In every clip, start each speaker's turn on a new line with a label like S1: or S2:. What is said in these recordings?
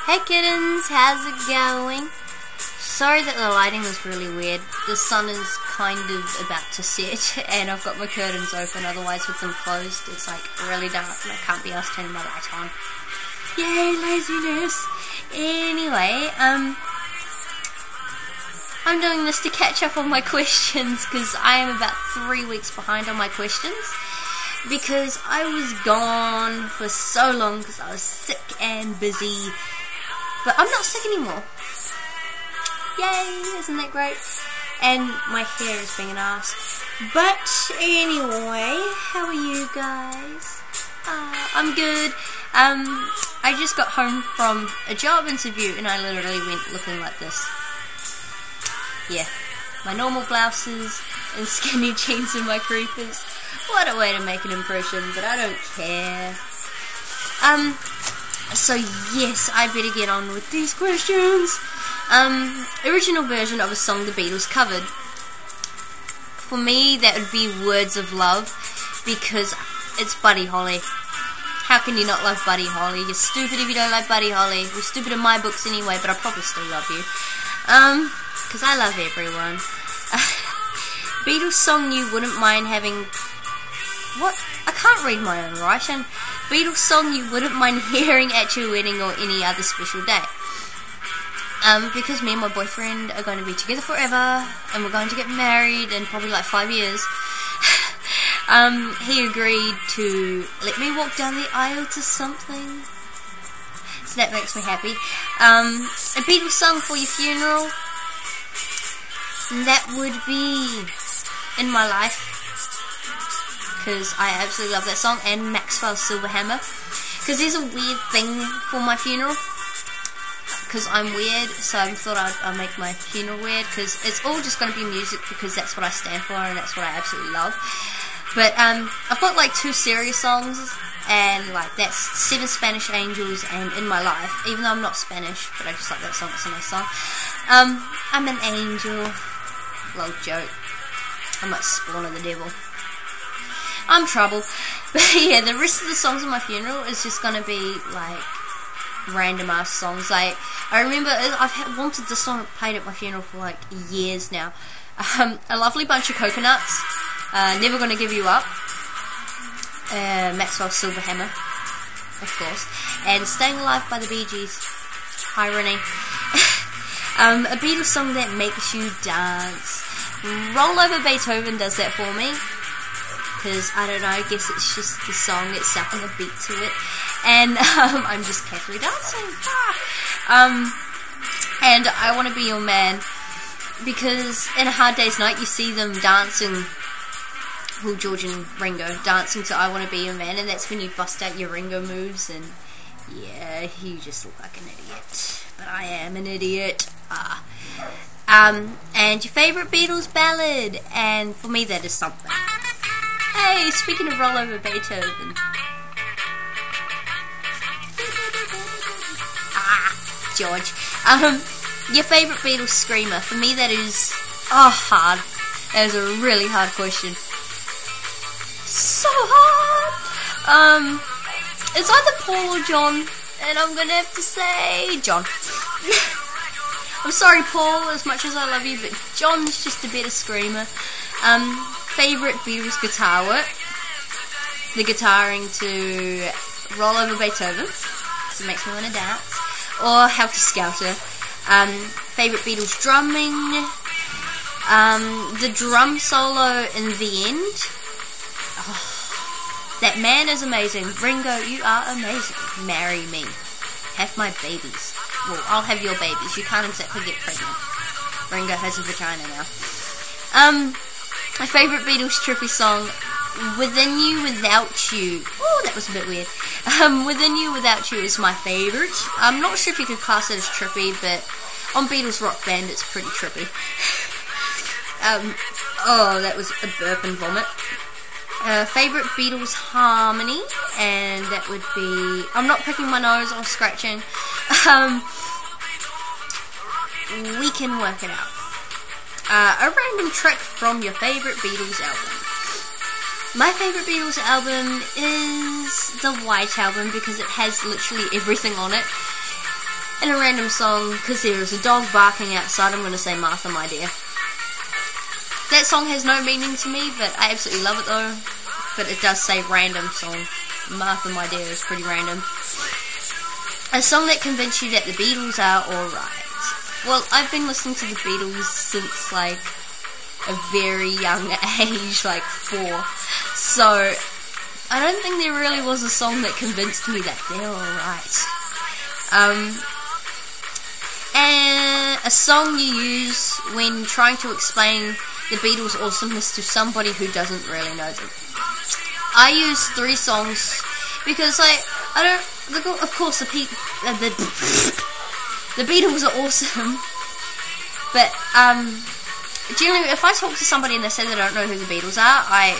S1: Hey kittens, how's it going? Sorry that the lighting is really weird. The sun is kind of about to set and I've got my curtains open, otherwise with them closed it's like really dark and I can't be asked to turn my light on. Yay, laziness! Anyway, I'm doing this to catch up on my questions because I am about 3 weeks behind on my questions because I was gone for so long because I was sick and busy, but I'm not sick anymore. Yay, isn't that great? And my hair is being an ass. But anyway, how are you guys? I'm good. I just got home from a job interview and I literally went looking like this. Yeah, my normal blouses and skinny jeans and my creepers. What a way to make an impression, but I don't care. So yes, I better get on with these questions. Original version of a song the Beatles covered. For me, that would be Words of Love, because it's Buddy Holly. How can you not love Buddy Holly? You're stupid if you don't like Buddy Holly. You're stupid in my books anyway, but I probably still love you. Because I love everyone. Beatles song you wouldn't mind having... What? I can't read my own writing. Beatles song you wouldn't mind hearing at your wedding or any other special day. Because me and my boyfriend are going to be together forever, and we're going to get married in probably like 5 years. He agreed to let me walk down the aisle to something. So that makes me happy. A Beatles song for your funeral. That would be In My Life, because I absolutely love that song, and Maxwell's Silver Hammer. Because there's a weird thing for my funeral. Because I'm weird, so I thought I'd make my funeral weird, because it's all just going to be music, because that's what I stand for, and that's what I absolutely love. But, I've got like 2 serious songs, and like, that's 7 Spanish Angels and In My Life, even though I'm not Spanish, but I just like that song, it's a nice song. I'm an angel. Lol joke. I'm like spawn of the devil. I'm trouble. But yeah, the rest of the songs on my funeral is just going to be like, random ass songs. Like, I remember I've wanted this song played at my funeral for like years now. A Lovely Bunch of Coconuts, Never Gonna Give You Up, Maxwell's Silver Hammer, of course, and Staying Alive by the Bee Gees. Irony. A Beatles song that makes you dance. Roll Over Beethoven does that for me, because I don't know, I guess it's just the song itself and the beat to it. And I'm just casually dancing. And I Want to Be Your Man, because in A Hard Day's Night you see them dancing, well, George and Ringo dancing to I Want to Be Your Man, and that's when you bust out your Ringo moves, and yeah, you just look like an idiot. But I am an idiot. And your favourite Beatles ballad, and for me that is Something. Hey, speaking of Roll Over Beethoven. George. Your favourite Beatles screamer. For me that is, hard. That is a really hard question. So hard! It's either Paul or John, and I'm gonna have to say John. I'm sorry Paul, as much as I love you, but John's just a better screamer. Favourite Beatles guitar work. The guitaring to Roll Over Beethoven, because it makes me want to dance. Or Helter Skelter. Favourite Beatles drumming. The drum solo in the end. Oh, that man is amazing. Ringo, you are amazing. Marry me. Have my babies. Well, I'll have your babies. You can't exactly get pregnant. Ringo has a vagina now. My favourite Beatles trippy song, Within You Without You. Oh, that was a bit weird. Within You Without You is my favourite. I'm not sure if you could class it as trippy, but on Beatles Rock Band it's pretty trippy. Oh, that was a burp and vomit. Favourite Beatles harmony, and that would be, I'm not picking my nose or scratching. We can work it out. A random track from your favourite Beatles album. My favourite Beatles album is the White Album, because it has literally everything on it. And a random song, because there is a dog barking outside, I'm going to say Martha, My Dear. That song has no meaning to me, but I absolutely love it though. But it does say random song. Martha, My Dear is pretty random. A song that convinced you that the Beatles are alright. Well, I've been listening to the Beatles since like a very young age, like 4. So I don't think there really was a song that convinced me that they're alright. And a song you use when trying to explain the Beatles' awesomeness to somebody who doesn't really know them. I use 3 songs because I don't. Of course, the Beatles are awesome, but generally, if I talk to somebody and they say they don't know who the Beatles are, I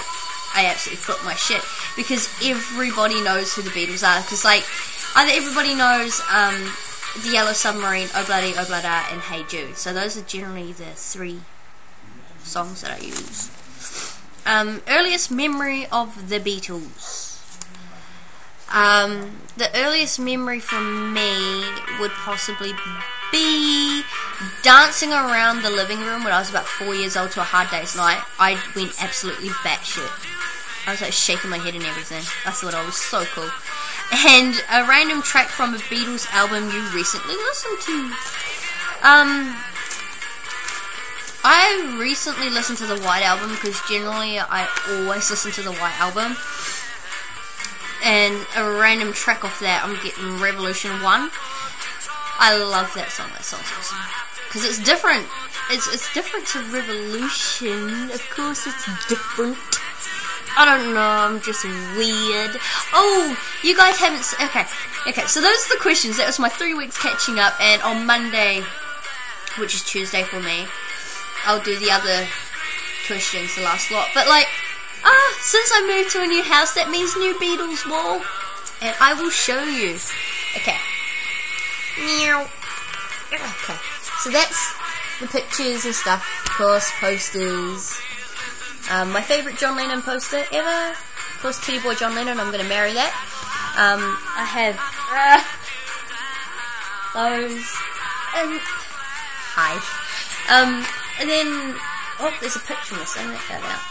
S1: absolutely flip my shit, because everybody knows who the Beatles are. Because like either everybody knows The Yellow Submarine, Oh Bloody Oh Bloody, and Hey Jude. So those are generally the 3 songs that I use. Earliest memory of the Beatles. The earliest memory from me would possibly be dancing around the living room when I was about 4 years old to A Hard Day's Night. I went absolutely batshit. I was like shaking my head and everything. I thought I was so cool. And a random track from a Beatles album you recently listened to. I recently listened to the White Album, because generally I always listen to the White Album. And a random track off that, I'm getting Revolution 1. I love that song. That song's awesome. Because it's different. It's different to Revolution. Of course it's different. I don't know, I'm just weird. Oh, you guys haven't... Okay, so those are the questions. That was my 3 weeks catching up. And on Monday, which is Tuesday for me, I'll do the other questions, the last lot. But like, since I moved to a new house, that means new Beatles wall. And I will show you. Okay. Meow. Okay. So that's the pictures and stuff. Of course, posters. My favourite John Lennon poster ever. Of course, Teddy Boy John Lennon. I'm going to marry that. I have those. Hi. And then, oh, there's a picture missing. That fell out.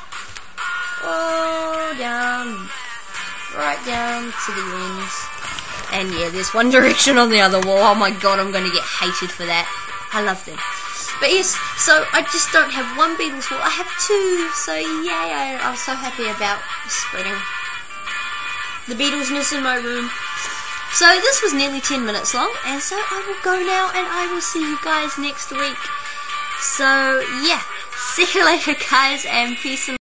S1: Oh, down, right down to the ends. And yeah, there's One Direction on the other wall. Oh my god, I'm going to get hated for that. I love them. But yes, so I just don't have one Beatles wall. I have 2. So yay, I'm so happy about spreading the Beatlesness in my room. So this was nearly 10 minutes long, and so I will go now, and I will see you guys next week. So yeah, see you later guys, and peace and